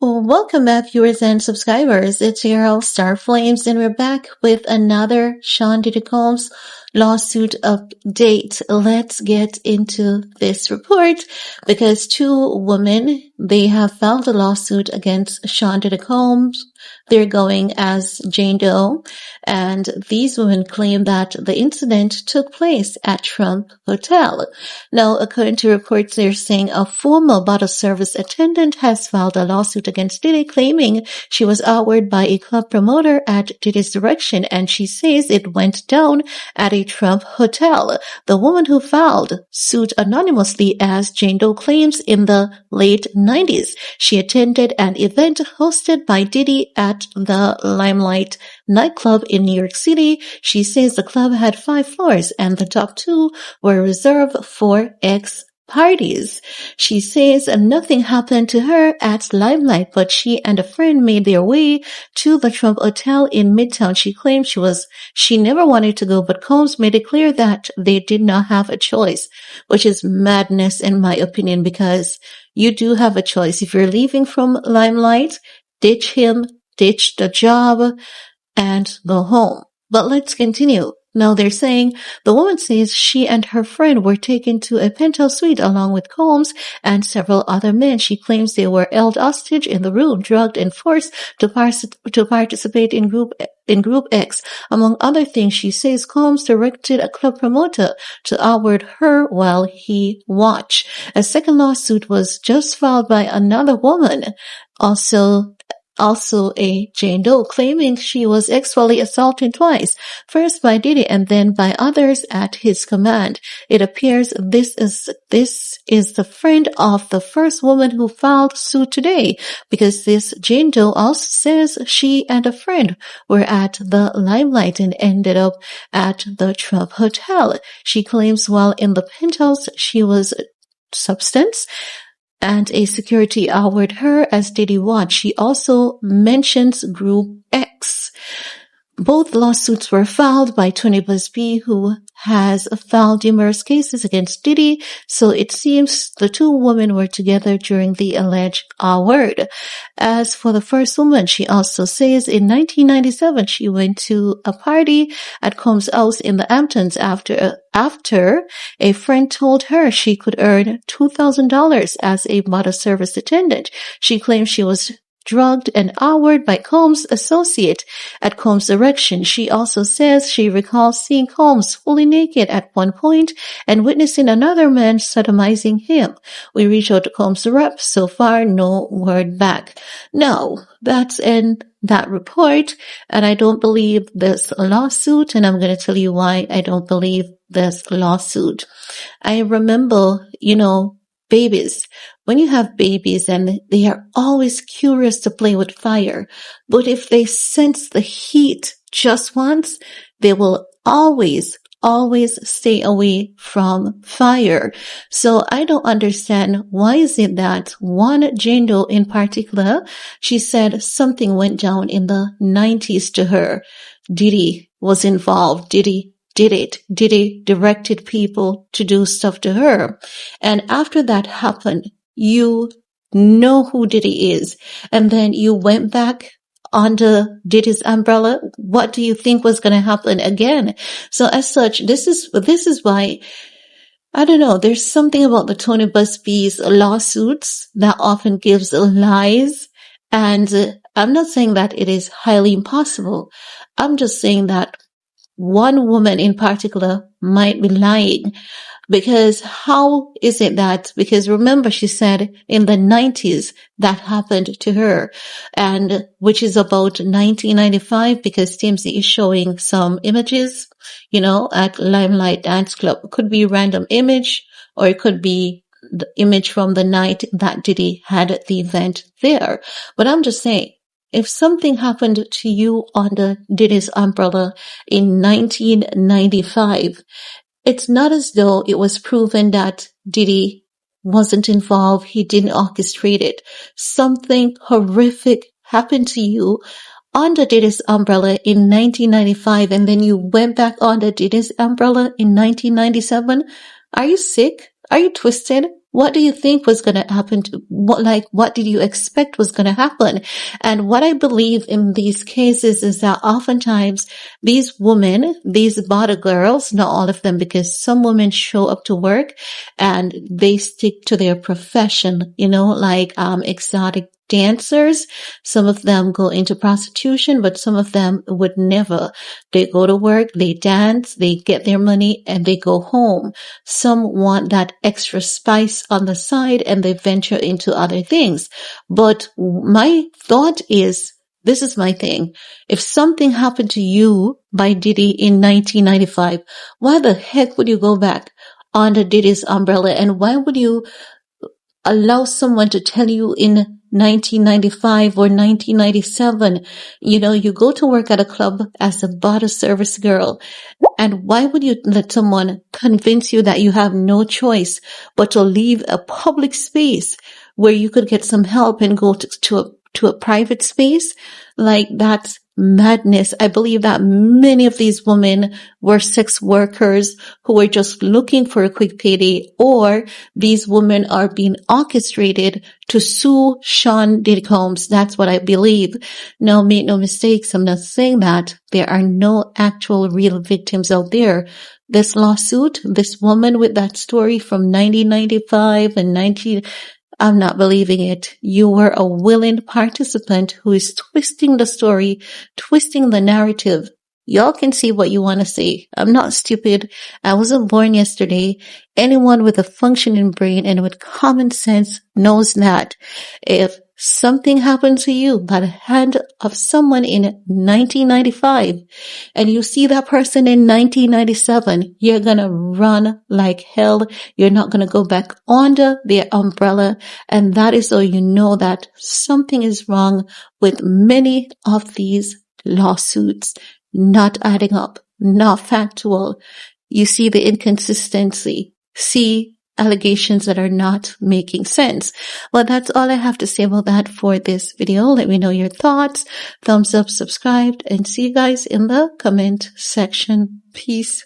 Welcome back, viewers and subscribers. It's your host, Star Flames, and we're back with another Sean Diddy Combs lawsuit update. Let's get into this report because two women, they have filed a lawsuit against Sean Diddy Combs. They're going as Jane Doe, and these women claim that the incident took place at Trump Hotel. Now, according to reports, they're saying a former bottle service attendant has filed a lawsuit against Diddy, claiming she was outwarded by a club promoter at Diddy's direction, and she says it went down at a Trump hotel. The woman who filed suit anonymously as Jane Doe claims in the late 90s, she attended an event hosted by Diddy at the Limelight nightclub in New York City. She says the club had 5 floors and the top 2 were reserved for ex-parties. She says nothing happened to her at Limelight, but she and a friend made their way to the Trump Hotel in Midtown. She claimed she never wanted to go, but Combs made it clear that they did not have a choice, which is madness in my opinion, because you do have a choice. If you're leaving from Limelight, ditch him, ditch the job, and go home. But let's continue. Now they're saying the woman says she and her friend were taken to a penthouse suite along with Combs and several other men. She claims they were held hostage in the room, drugged, and forced to participate in Group X. Among other things, she says Combs directed a club promoter to outward her while he watched. A second lawsuit was just filed by another woman, also a Jane Doe, claiming she was sexually assaulted twice, first by Diddy and then by others at his command. It appears this is the friend of the first woman who filed suit today, because this Jane Doe also says she and a friend were at the Limelight and ended up at the Trump Hotel. She claims while in the penthouse she was substance and a security outward her as Diddy watched. She also mentions Group X. Both lawsuits were filed by Tony Buzbee, who has filed numerous cases against Diddy, so it seems the two women were together during the alleged R-word. As for the first woman, she also says in 1997 she went to a party at Combs' house in the Hamptons after a friend told her she could earn $2,000 as a bottle service attendant. She claims she was drugged and outward by Combs' associate at Combs' direction. She also says she recalls seeing Combs fully naked at one point and witnessing another man sodomizing him. We reached out to Combs' rep. So far, no word back. No, that's in that report, and I don't believe this lawsuit, and I'm going to tell you why I don't believe this lawsuit. I remember, babies. When you have babies and they are always curious to play with fire, but if they sense the heat just once, they will always stay away from fire. So I don't understand why is it that one Jane Doe in particular, she said something went down in the 90s to her. Diddy was involved. Diddy did it. Diddy directed people to do stuff to her. And after that happened, you know who Diddy is. And then you went back under Diddy's umbrella. What do you think was going to happen again? So as such, this is why, I don't know, there's something about the Tony Buzbee's lawsuits that often gives lies. And I'm not saying that it is highly impossible. I'm just saying that one woman in particular might be lying, because how is it that, because remember she said in the 90s that happened to her, and which is about 1995, because TMZ is showing some images, at Limelight Dance Club. It could be a random image, or it could be the image from the night that Diddy had the event there. But I'm just saying, if something happened to you under Diddy's umbrella in 1995, it's not as though it was proven that Diddy wasn't involved, he didn't orchestrate it. Something horrific happened to you under Diddy's umbrella in 1995, and then you went back under Diddy's umbrella in 1997. Are you sick? Are you twisted? What do you think was going to happen? What did you expect was going to happen? And what I believe in these cases is that oftentimes these women, these body girls, not all of them, because some women show up to work and they stick to their profession, exotic dancers. Some of them go into prostitution, but some of them would never. They go to work, they dance, they get their money, and they go home. Some want that extra spice on the side and they venture into other things. But my thought is, this is my thing. If something happened to you by Diddy in 1995, why the heck would you go back under Diddy's umbrella? And why would you allow someone to tell you in 1995 or 1997, you go to work at a club as a bottle service girl, and why would you let someone convince you that you have no choice but to leave a public space where you could get some help and go to a private space? Like, that's madness. I believe that many of these women were sex workers who were just looking for a quick payday, or these women are being orchestrated to sue Sean Diddy Combs. That's what I believe. Now, make no mistakes, I'm not saying that there are no actual real victims out there. This lawsuit, this woman with that story from 1995 and I'm not believing it. You were a willing participant who is twisting the story, twisting the narrative. Y'all can see what you want to see. I'm not stupid. I wasn't born yesterday. Anyone with a functioning brain and with common sense knows that if something happened to you by the hand of someone in 1995 and you see that person in 1997, you're going to run like hell. You're not going to go back under their umbrella. And that is so you know that something is wrong with many of these lawsuits. Not adding up, not factual. You see the inconsistency, see allegations that are not making sense. Well, that's all I have to say about that for this video. Let me know your thoughts. Thumbs up, subscribe, and see you guys in the comment section. Peace.